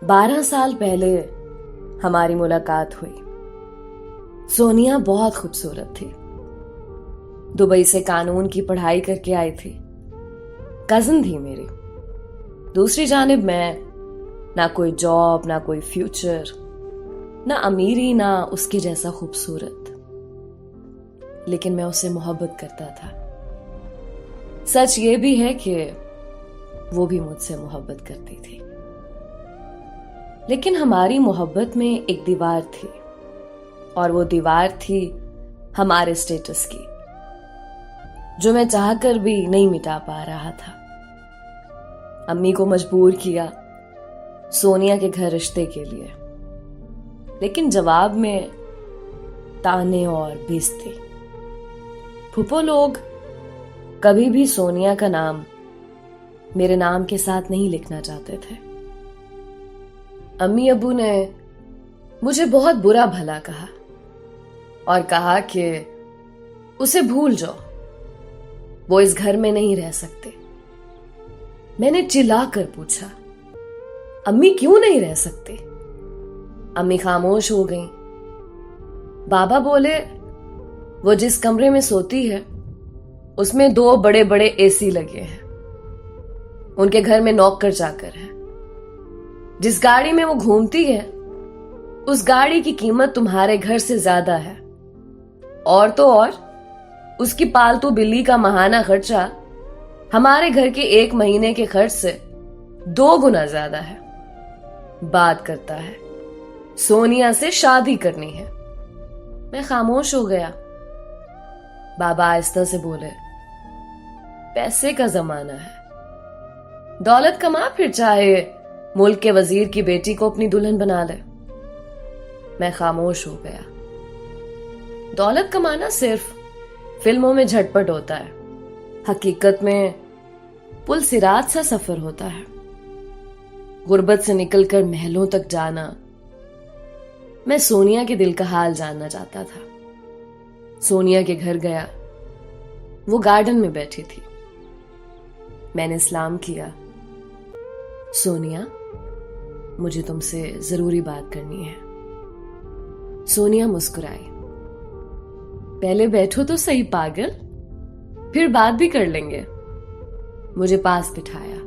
12 साल पहले हमारी मुलाकात हुई। सोनिया बहुत खूबसूरत थी। दुबई से कानून की पढ़ाई करके आई थी। कजिन थी मेरी। दूसरी जानिब मैं, ना कोई जॉब, ना कोई फ्यूचर, ना अमीरी, ना उसके जैसा खूबसूरत। लेकिन मैं उससे मोहब्बत करता था। सच ये भी है कि वो भी मुझसे मोहब्बत करती थी। लेकिन हमारी मोहब्बत में एक दीवार थी, और वो दीवार थी हमारे स्टेटस की, जो मैं चाहकर भी नहीं मिटा पा रहा था। अम्मी को मजबूर किया सोनिया के घर रिश्ते के लिए, लेकिन जवाब में ताने और बेइज्जती। फूफो लोग कभी भी सोनिया का नाम मेरे नाम के साथ नहीं लिखना चाहते थे। अम्मी अब्बू ने मुझे बहुत बुरा भला कहा और कहा कि उसे भूल जाओ, वो इस घर में नहीं रह सकते। मैंने चिल्लाकर पूछा, अम्मी क्यों नहीं रह सकते? अम्मी खामोश हो गईं। बाबा बोले, वो जिस कमरे में सोती है उसमें 2 बड़े बड़े एसी लगे हैं। उनके घर में नौकर चाकर है। जिस गाड़ी में वो घूमती है उस गाड़ी की कीमत तुम्हारे घर से ज्यादा है। और तो और उसकी पालतू बिल्ली का माहाना खर्चा हमारे घर के 1 महीने के खर्च से 2 गुना ज्यादा है। बात करता है सोनिया से शादी करनी है। मैं खामोश हो गया। बाबा आहिस्ता से बोले, पैसे का जमाना है, दौलत कमा, फिर चाहे मुल्क के वजीर की बेटी को अपनी दुल्हन बना ले। मैं खामोश हो गया। दौलत कमाना सिर्फ फिल्मों में झटपट होता है, हकीकत में पुल सिरात सा सफर होता है। गुर्बत से निकलकर महलों तक जाना। मैं सोनिया के दिल का हाल जानना चाहता था। सोनिया के घर गया। वो गार्डन में बैठी थी। मैंने सलाम किया। सोनिया, मुझे तुमसे जरूरी बात करनी है। सोनिया मुस्कुराई। पहले बैठो तो सही पागल, फिर बात भी कर लेंगे। मुझे पास बिठाया।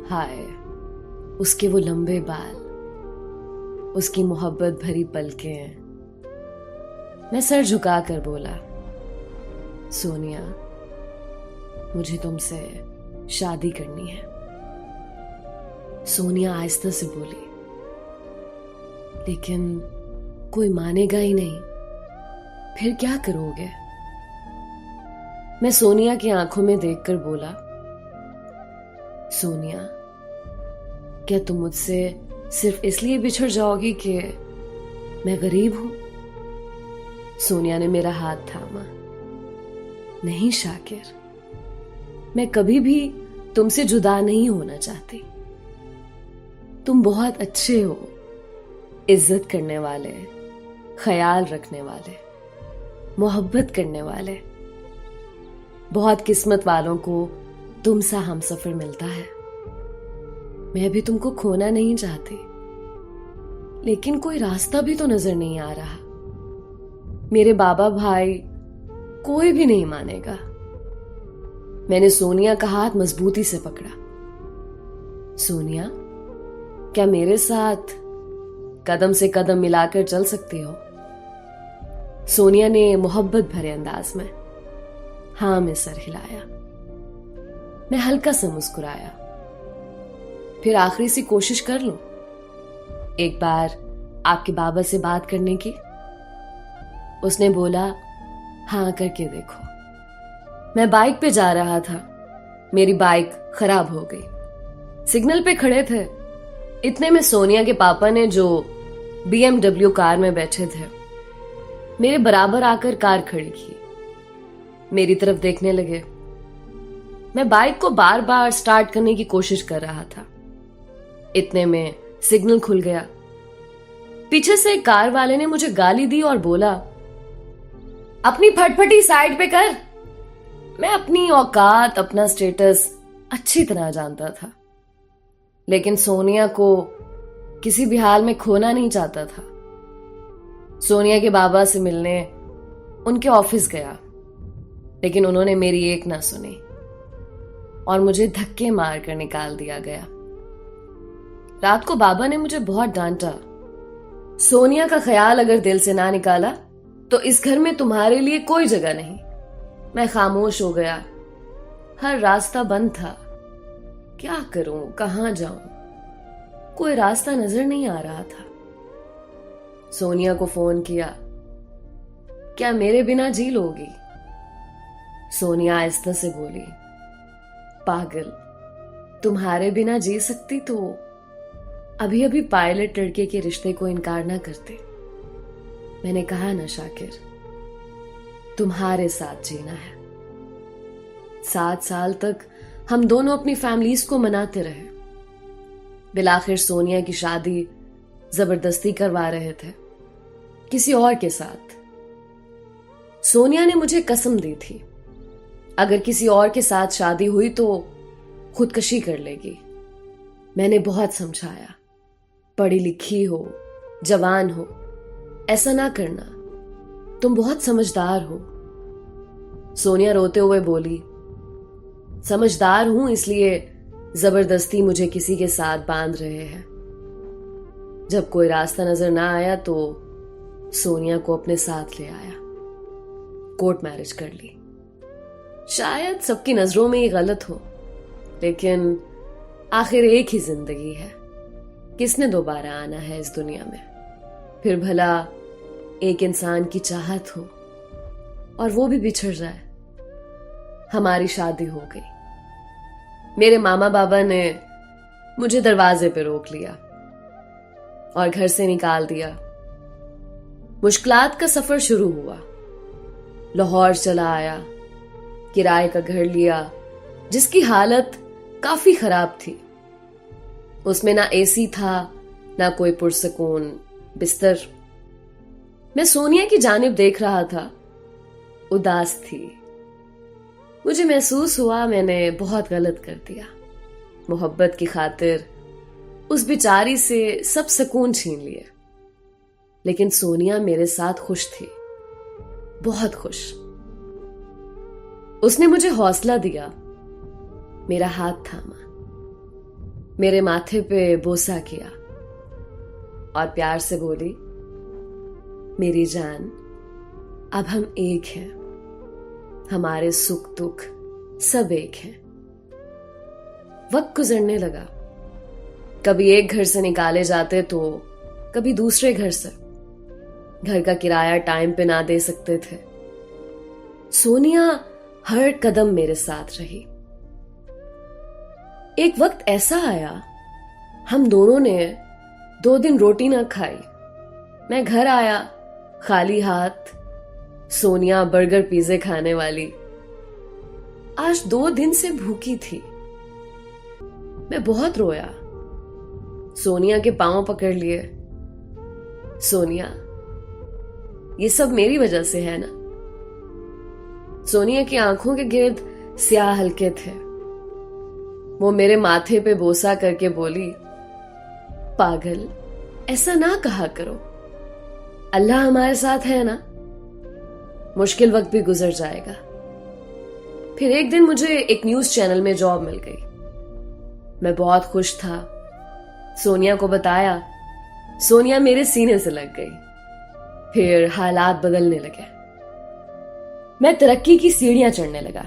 हाय, उसके वो लंबे बाल, उसकी मोहब्बत भरी पलकें। मैं सर झुकाकर बोला, सोनिया, मुझे तुमसे शादी करनी है। सोनिया आहिस्ता से बोली, लेकिन कोई मानेगा ही नहीं, फिर क्या करोगे? मैं सोनिया की आंखों में देखकर बोला, सोनिया, क्या तुम मुझसे सिर्फ इसलिए बिछड़ जाओगी कि मैं गरीब हूं? सोनिया ने मेरा हाथ थामा। नहीं शाकिर, मैं कभी भी तुमसे जुदा नहीं होना चाहती। तुम बहुत अच्छे हो, इज्जत करने वाले, ख्याल रखने वाले, मोहब्बत करने वाले। बहुत किस्मत वालों को तुम सा हमसफर मिलता है। मैं भी तुमको खोना नहीं चाहती, लेकिन कोई रास्ता भी तो नजर नहीं आ रहा। मेरे बाबा भाई कोई भी नहीं मानेगा। मैंने सोनिया का हाथ मजबूती से पकड़ा। सोनिया, क्या मेरे साथ कदम से कदम मिलाकर चल सकती हो? सोनिया ने मोहब्बत भरे अंदाज में हाँ में सर हिलाया। मैं हल्का सा मुस्कुराया। फिर आखिरी सी कोशिश कर लूं, एक बार आपके बाबा से बात करने की। उसने बोला, हाँ करके देखो। मैं बाइक पे जा रहा था। मेरी बाइक खराब हो गई। सिग्नल पे खड़े थे। इतने में सोनिया के पापा ने, जो BMW कार में बैठे थे, मेरे बराबर आकर कार खड़ी की। मेरी तरफ देखने लगे। मैं बाइक को बार बार स्टार्ट करने की कोशिश कर रहा था। इतने में सिग्नल खुल गया। पीछे से एक कार वाले ने मुझे गाली दी और बोला, अपनी फटफटी साइड पे कर। मैं अपनी औकात, अपना स्टेटस अच्छी तरह जानता था। लेकिन सोनिया को किसी भी हाल में खोना नहीं चाहता था। सोनिया के बाबा से मिलने उनके ऑफिस गया, लेकिन उन्होंने मेरी एक ना सुनी और मुझे धक्के मार कर निकाल दिया गया। रात को बाबा ने मुझे बहुत डांटा। सोनिया का ख्याल अगर दिल से ना निकाला तो इस घर में तुम्हारे लिए कोई जगह नहीं। मैं खामोश हो गया। हर रास्ता बंद था। क्या करूं, कहां जाऊं? कोई रास्ता नजर नहीं आ रहा था। सोनिया को फोन किया, क्या मेरे बिना जी लोगी? सोनिया आहिस्ता से बोली, पागल, तुम्हारे बिना जी सकती तो अभी अभी पायलट लड़के के रिश्ते को इनकार ना करते। मैंने कहा ना शाकिर, तुम्हारे साथ जीना है। 7 साल तक हम दोनों अपनी फैमिलीज को मनाते रहे। बिलाखिर सोनिया की शादी जबरदस्ती करवा रहे थे किसी और के साथ। सोनिया ने मुझे कसम दी थी, अगर किसी और के साथ शादी हुई तो खुदकशी कर लेगी। मैंने बहुत समझाया, पढ़ी लिखी हो, जवान हो, ऐसा ना करना, तुम बहुत समझदार हो। सोनिया रोते हुए बोली, समझदार हूं इसलिए जबरदस्ती मुझे किसी के साथ बांध रहे हैं। जब कोई रास्ता नजर ना आया तो सोनिया को अपने साथ ले आया। कोर्ट मैरिज कर ली। शायद सबकी नजरों में ये गलत हो, लेकिन आखिर एक ही जिंदगी है। किसने दोबारा आना है इस दुनिया में? फिर भला एक इंसान की चाहत हो और वो भी बिछड़ जाए। हमारी शादी हो गई। मेरे मामा बाबा ने मुझे दरवाजे पे रोक लिया और घर से निकाल दिया। मुश्किलात का सफर शुरू हुआ। लाहौर चला आया, किराए का घर लिया जिसकी हालत काफी खराब थी। उसमें ना एसी था, ना कोई पुरसकून बिस्तर। मैं सोनिया की जानिब देख रहा था, उदास थी। मुझे महसूस हुआ मैंने बहुत गलत कर दिया। मोहब्बत की खातिर उस बेचारी से सब सुकून छीन लिए। लेकिन सोनिया मेरे साथ खुश थी, बहुत खुश। उसने मुझे हौसला दिया, मेरा हाथ थामा, मेरे माथे पे बोसा किया और प्यार से बोली, मेरी जान, अब हम एक हैं। हमारे सुख दुख सब एक हैं। वक्त गुजरने लगा। कभी एक घर से निकाले जाते तो कभी दूसरे घर से। घर का किराया टाइम पे ना दे सकते थे। सोनिया हर कदम मेरे साथ रही। एक वक्त ऐसा आया, हम दोनों ने 2 दिन रोटी ना खाई। मैं घर आया खाली हाथ, सोनिया बर्गर पिज़्ज़े खाने वाली। आज 2 दिन से भूखी थी। मैं बहुत रोया। सोनिया के पांव पकड़ लिए। सोनिया, ये सब मेरी वजह से है ना? सोनिया की आंखों के गिर्द स्याह हल्के थे। वो मेरे माथे पे बोसा करके बोली, पागल, ऐसा ना कहा करो। अल्लाह हमारे साथ है ना, मुश्किल वक्त भी गुजर जाएगा। फिर एक दिन मुझे एक न्यूज चैनल में जॉब मिल गई। मैं बहुत खुश था। सोनिया को बताया, सोनिया मेरे सीने से लग गई। फिर हालात बदलने लगे। मैं तरक्की की सीढ़ियां चढ़ने लगा।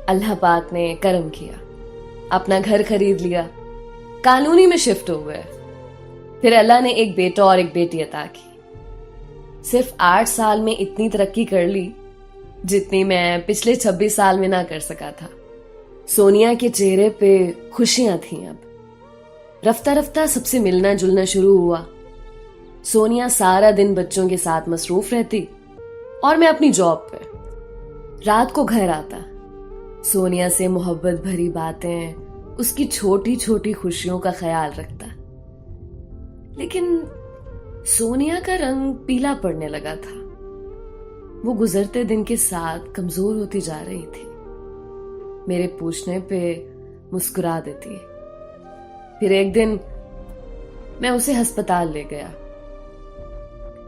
अल्लाह पाक ने करम किया, अपना घर खरीद लिया, कॉलोनी में शिफ्ट हो गए। फिर अल्लाह ने एक बेटा और एक बेटी अता की। सिर्फ 8 साल में इतनी तरक्की कर ली जितनी मैं पिछले 26 साल में ना कर सका था। सोनिया के चेहरे पे खुशियां थीं। अब रफ्ता रफ्ता सबसे मिलना जुलना शुरू हुआ। सोनिया सारा दिन बच्चों के साथ मसरूफ रहती और मैं अपनी जॉब पे। रात को घर आता, सोनिया से मोहब्बत भरी बातें, उसकी छोटी छोटी खुशियों का ख्याल रखता। लेकिन सोनिया का रंग पीला पड़ने लगा था। वो गुजरते दिन के साथ कमजोर होती जा रही थी। मेरे पूछने पे मुस्कुरा देती, फिर एक दिन मैं उसे अस्पताल ले गया।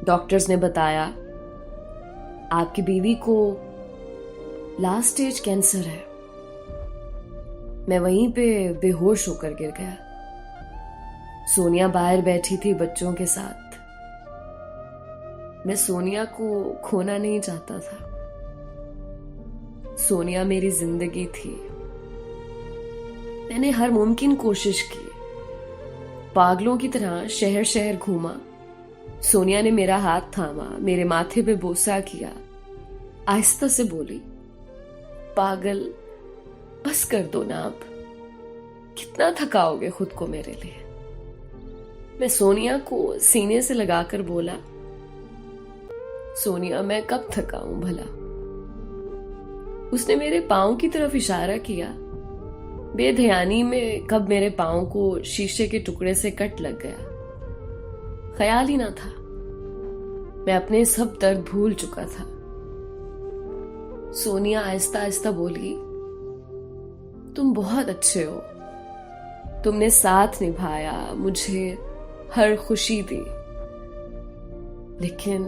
डॉक्टर्स ने बताया आपकी बीवी को लास्ट स्टेज कैंसर है। मैं वहीं पे बेहोश होकर गिर गया। सोनिया बाहर बैठी थी बच्चों के साथ। मैं सोनिया को खोना नहीं चाहता था। सोनिया मेरी जिंदगी थी। मैंने हर मुमकिन कोशिश की, पागलों की तरह शहर शहर घूमा। सोनिया ने मेरा हाथ थामा, मेरे माथे पे बोसा किया, आहिस्ता से बोली, पागल बस कर दो ना, अब कितना थकाओगे खुद को मेरे लिए। मैं सोनिया को सीने से लगाकर बोला, सोनिया मैं कब थकाऊं भला। उसने मेरे पांव की तरफ इशारा किया। बेध्यानी में कब मेरे पांव को शीशे के टुकड़े से कट लग गया, ख्याल ही ना था। मैं अपने सब दर्द भूल चुका था। सोनिया आहिस्ता आहिस्ता बोली, तुम बहुत अच्छे हो, तुमने साथ निभाया, मुझे हर खुशी दी, लेकिन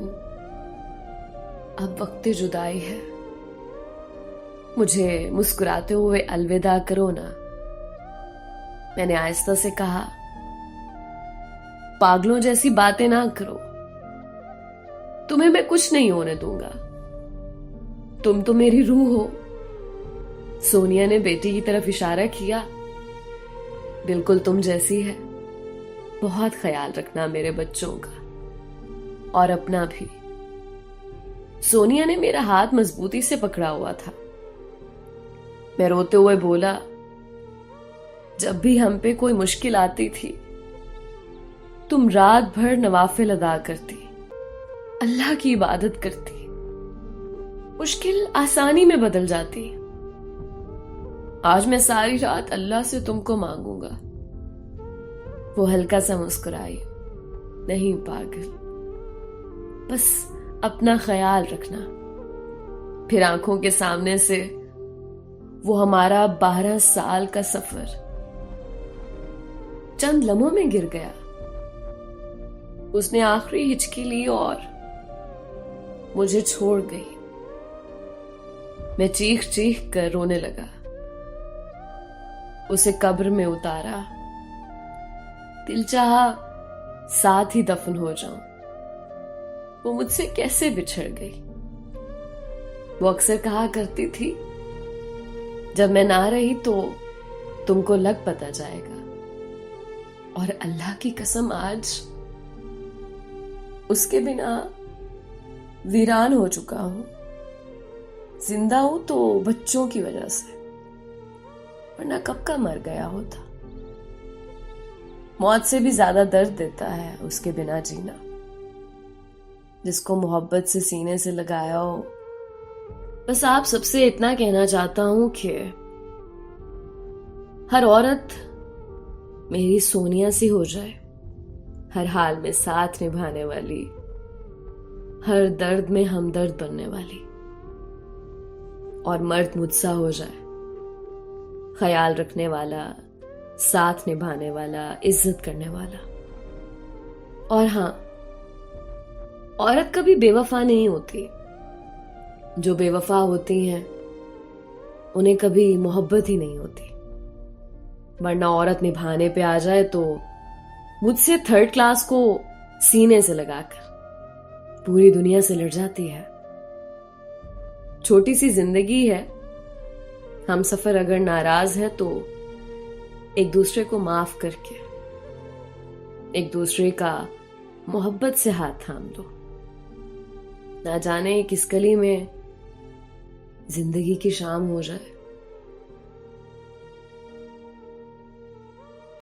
अब वक्त जुदाई है। मुझे मुस्कुराते हुए अलविदा करो ना। मैंने आहिस्ता से कहा, पागलों जैसी बातें ना करो, तुम्हें मैं कुछ नहीं होने दूंगा, तुम तो मेरी रूह हो। सोनिया ने बेटी की तरफ इशारा किया, बिल्कुल तुम जैसी है। बहुत ख्याल रखना मेरे बच्चों का और अपना भी। सोनिया ने मेरा हाथ मजबूती से पकड़ा हुआ था। मैं रोते हुए बोला, जब भी हम पे कोई मुश्किल आती थी, तुम रात भर नवाफिल अदा करती, अल्लाह की इबादत करती, मुश्किल आसानी में बदल जाती। आज मैं सारी रात अल्लाह से तुमको मांगूंगा। वो हल्का सा मुस्कुराई, नहीं पागल, बस अपना ख्याल रखना। फिर आंखों के सामने से वो हमारा 12 साल का सफर चंद लम्हों में गिर गया। उसने आखिरी हिचकी ली और मुझे छोड़ गई। मैं चीख चीख कर रोने लगा। उसे कब्र में उतारा। दिल चाहा साथ ही दफन हो जाऊं। वो मुझसे कैसे बिछड़ गई। वो अक्सर कहा करती थी, जब मैं ना रही तो तुमको लग पता जाएगा। और अल्लाह की कसम, आज उसके बिना वीरान हो चुका हूं। जिंदा हूं तो बच्चों की वजह से, वरना कब का मर गया होता। मौत से भी ज्यादा दर्द देता है उसके बिना जीना। जिसको मोहब्बत से सीने से लगाया हो। बस आप सबसे इतना कहना चाहता हूं कि हर औरत मेरी सोनिया सी हो जाए, हर हाल में साथ निभाने वाली, हर दर्द में हमदर्द बनने वाली। और मर्द मुझसा हो जाए, ख्याल रखने वाला, साथ निभाने वाला, इज्जत करने वाला। और हां, औरत कभी बेवफा नहीं होती। जो बेवफा होती हैं उन्हें कभी मोहब्बत ही नहीं होती। वरना औरत निभाने पे आ जाए तो मुझसे थर्ड क्लास को सीने से लगाकर पूरी दुनिया से लड़ जाती है। छोटी सी जिंदगी है, हम सफर अगर नाराज है तो एक दूसरे को माफ करके एक दूसरे का मोहब्बत से हाथ थाम लो। ना जाने किस गली में जिंदगी की शाम हो जाए।